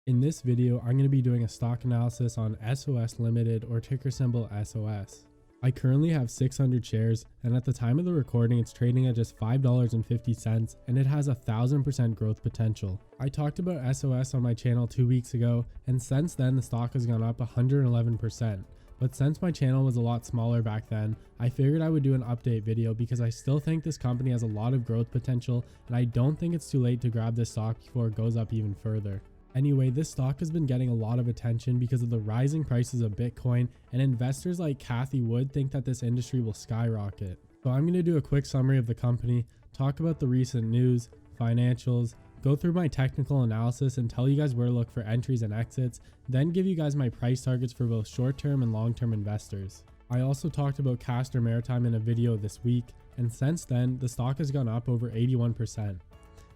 In this video, I'm going to be doing a stock analysis on SOS Limited, or ticker symbol SOS. I currently have 600 shares, and at the time of the recording it's trading at just $5.50, and it has 1000% growth potential. I talked about SOS on my channel 2 weeks ago, and since then the stock has gone up 111%. But since my channel was a lot smaller back then, I figured I would do an update video because I still think this company has a lot of growth potential, and I don't think it's too late to grab this stock before it goes up even further. Anyway, this stock has been getting a lot of attention because of the rising prices of Bitcoin, and investors like Cathie Wood think that this industry will skyrocket. So I'm going to do a quick summary of the company, talk about the recent news, financials, go through my technical analysis and tell you guys where to look for entries and exits, then give you guys my price targets for both short-term and long-term investors. I also talked about Castor Maritime in a video this week, and since then, the stock has gone up over 81%.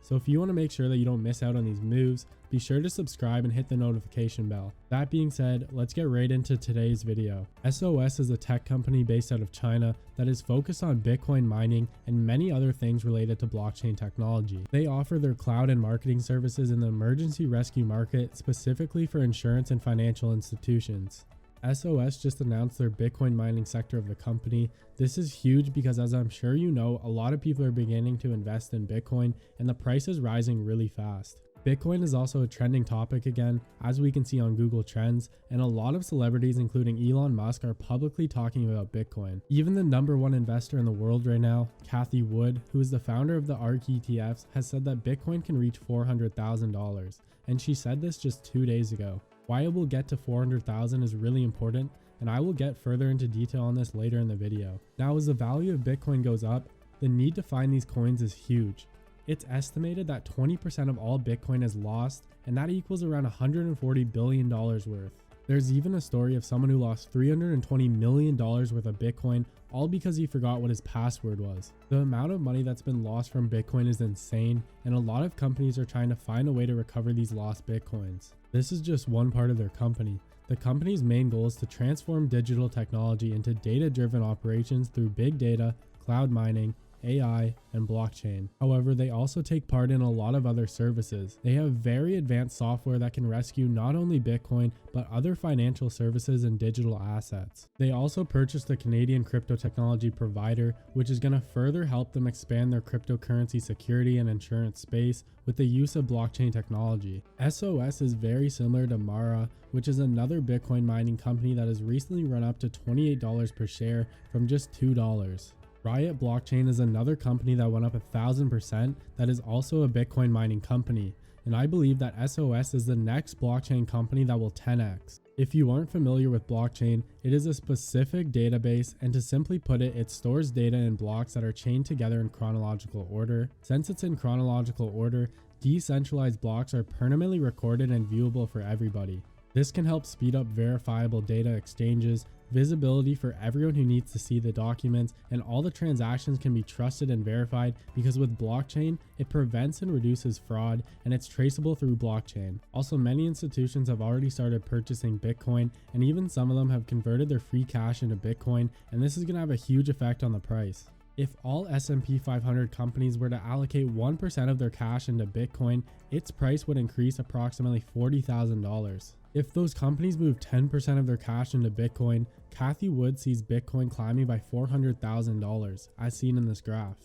So if you want to make sure that you don't miss out on these moves, be sure to subscribe and hit the notification bell. That being said, let's get right into today's video. SOS is a tech company based out of China that is focused on Bitcoin mining and many other things related to blockchain technology. They offer their cloud and marketing services in the emergency rescue market, specifically for insurance and financial institutions. SOS just announced their Bitcoin mining sector of the company. This is huge because, as I'm sure you know, a lot of people are beginning to invest in Bitcoin and the price is rising really fast. Bitcoin is also a trending topic again, as we can see on Google Trends, and a lot of celebrities including Elon Musk are publicly talking about Bitcoin. Even the #1 investor in the world right now, Cathie Wood, who is the founder of the ARK ETFs, has said that Bitcoin can reach $400,000, and she said this just 2 days ago. Why it will get to 400,000 is really important, and I will get further into detail on this later in the video. Now, as the value of Bitcoin goes up, the need to find these coins is huge. It's estimated that 20% of all Bitcoin is lost, and that equals around $140 billion worth. There's even a story of someone who lost $320 million worth of Bitcoin, all because he forgot what his password was. The amount of money that's been lost from Bitcoin is insane, and a lot of companies are trying to find a way to recover these lost Bitcoins. This is just one part of their company. The company's main goal is to transform digital technology into data-driven operations through big data, cloud mining, AI, and blockchain. However, they also take part in a lot of other services. They have very advanced software that can rescue not only Bitcoin, but other financial services and digital assets. They also purchased a Canadian crypto technology provider, which is going to further help them expand their cryptocurrency security and insurance space with the use of blockchain technology. SOS is very similar to Mara, which is another Bitcoin mining company that has recently run up to $28 per share from just $2. Riot Blockchain is another company that went up 1000% that is also a Bitcoin mining company, and I believe that SOS is the next blockchain company that will 10x. If you aren't familiar with blockchain, it is a specific database, and to simply put it, it stores data in blocks that are chained together in chronological order. Since it's in chronological order, decentralized blocks are permanently recorded and viewable for everybody. This can help speed up verifiable data exchanges, visibility for everyone who needs to see the documents, and all the transactions can be trusted and verified because with blockchain, it prevents and reduces fraud, and it's traceable through blockchain. Also, many institutions have already started purchasing Bitcoin, and even some of them have converted their free cash into Bitcoin, and this is going to have a huge effect on the price. If all S&P 500 companies were to allocate 1% of their cash into Bitcoin, its price would increase approximately $40,000. If those companies move 10% of their cash into Bitcoin, Cathie Wood sees Bitcoin climbing by $400,000, as seen in this graph.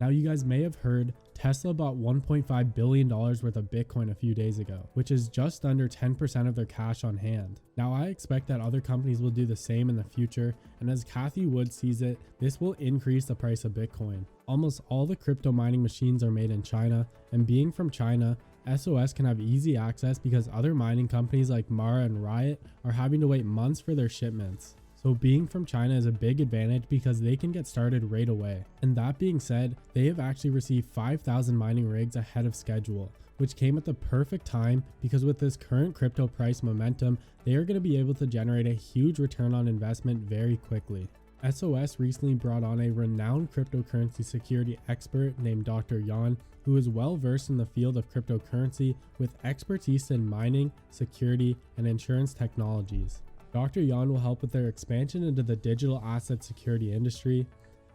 Now, you guys may have heard Tesla bought $1.5 billion worth of Bitcoin a few days ago, which is just under 10% of their cash on hand. Now, I expect that other companies will do the same in the future, and as Cathie Wood sees it, this will increase the price of Bitcoin. Almost all the crypto mining machines are made in China, and being from China, SOS can have easy access because other mining companies like Mara and Riot are having to wait months for their shipments. So being from China is a big advantage because they can get started right away. And that being said, they have actually received 5,000 mining rigs ahead of schedule, which came at the perfect time because with this current crypto price momentum, they are going to be able to generate a huge return on investment very quickly. SOS recently brought on a renowned cryptocurrency security expert named Dr. Yan, who is well versed in the field of cryptocurrency with expertise in mining, security, and insurance technologies. Dr. Yan will help with their expansion into the digital asset security industry.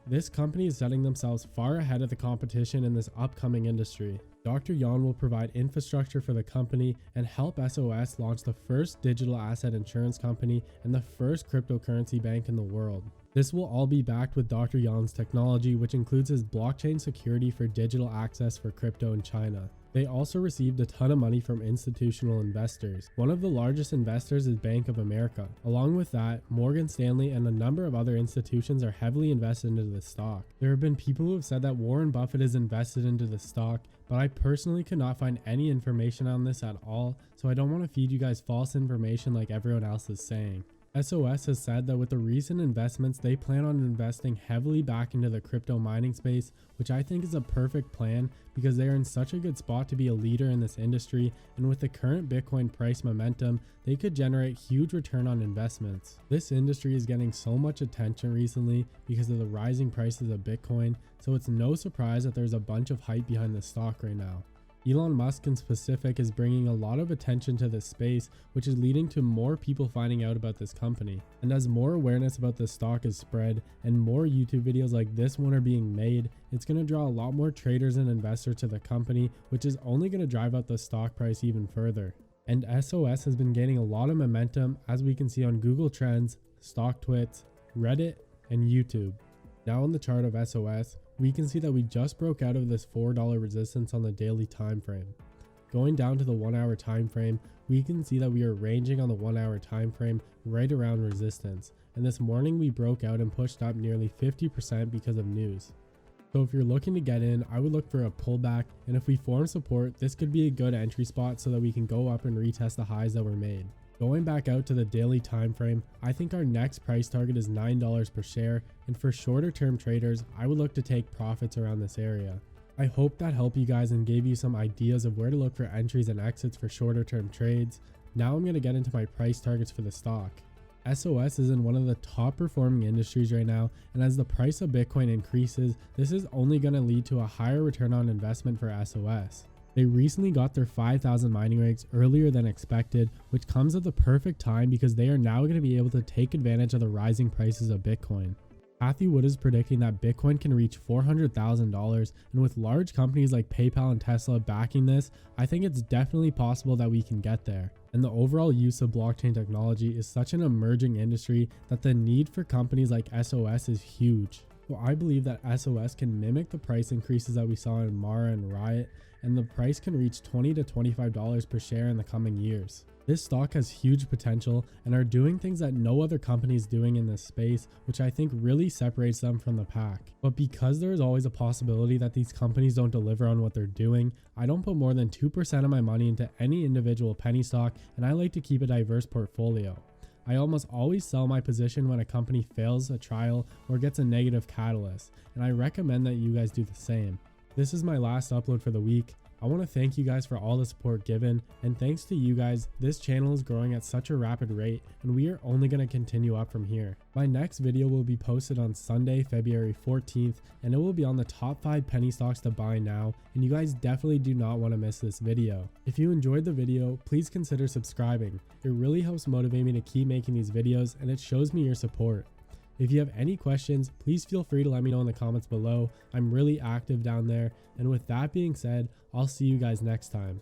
This company is setting themselves far ahead of the competition in this upcoming industry. Dr. Yan will provide infrastructure for the company and help SOS launch the first digital asset insurance company and the first cryptocurrency bank in the world. This will all be backed with Dr. Yan's technology, which includes his blockchain security for digital access for crypto in China. They also received a ton of money from institutional investors. One of the largest investors is Bank of America. Along with that, Morgan Stanley and a number of other institutions are heavily invested into the stock. There have been people who have said that Warren Buffett is invested into the stock, but I personally could not find any information on this at all, so I don't want to feed you guys false information like everyone else is saying. SOS has said that with the recent investments, they plan on investing heavily back into the crypto mining space, which I think is a perfect plan because they are in such a good spot to be a leader in this industry, and with the current Bitcoin price momentum, they could generate huge return on investments. This industry is getting so much attention recently because of the rising prices of Bitcoin, so it's no surprise that there's a bunch of hype behind the stock right now. Elon Musk in specific is bringing a lot of attention to this space, which is leading to more people finding out about this company. And as more awareness about this stock is spread and more YouTube videos like this one are being made, it's going to draw a lot more traders and investors to the company, which is only going to drive up the stock price even further. And SOS has been gaining a lot of momentum, as we can see on Google Trends, StockTwits, Reddit, and YouTube. Now on the chart of SOS, we can see that we just broke out of this $4 resistance on the daily time frame. Going down to the 1 hour time frame, we can see that we are ranging on the 1 hour time frame right around resistance, and this morning we broke out and pushed up nearly 50% because of news. So if you're looking to get in, I would look for a pullback, and if we form support, this could be a good entry spot so that we can go up and retest the highs that were made. Going back out to the daily time frame, I think our next price target is $9 per share, and for shorter term traders, I would look to take profits around this area. I hope that helped you guys and gave you some ideas of where to look for entries and exits for shorter term trades. Now I'm going to get into my price targets for the stock. SOS is in one of the top performing industries right now, and as the price of Bitcoin increases, this is only going to lead to a higher return on investment for SOS. They recently got their 5,000 mining rigs earlier than expected, which comes at the perfect time because they are now going to be able to take advantage of the rising prices of Bitcoin. Cathie Wood is predicting that Bitcoin can reach $400,000, and with large companies like PayPal and Tesla backing this, I think it's definitely possible that we can get there. And the overall use of blockchain technology is such an emerging industry that the need for companies like SOS is huge. So I believe that SOS can mimic the price increases that we saw in Mara and Riot, and the price can reach $20 to $25 per share in the coming years. This stock has huge potential and are doing things that no other company is doing in this space, which I think really separates them from the pack. But because there is always a possibility that these companies don't deliver on what they're doing, I don't put more than 2% of my money into any individual penny stock, and I like to keep a diverse portfolio. I almost always sell my position when a company fails a trial or gets a negative catalyst, and I recommend that you guys do the same. This is my last upload for the week. I want to thank you guys for all the support given, and thanks to you guys, this channel is growing at such a rapid rate, and we are only going to continue up from here. My next video will be posted on Sunday, February 14th, and it will be on the top 5 penny stocks to buy now, and you guys definitely do not want to miss this video. If you enjoyed the video, please consider subscribing. It really helps motivate me to keep making these videos, and it shows me your support. If you have any questions, please feel free to let me know in the comments below. I'm really active down there. And with that being said, I'll see you guys next time.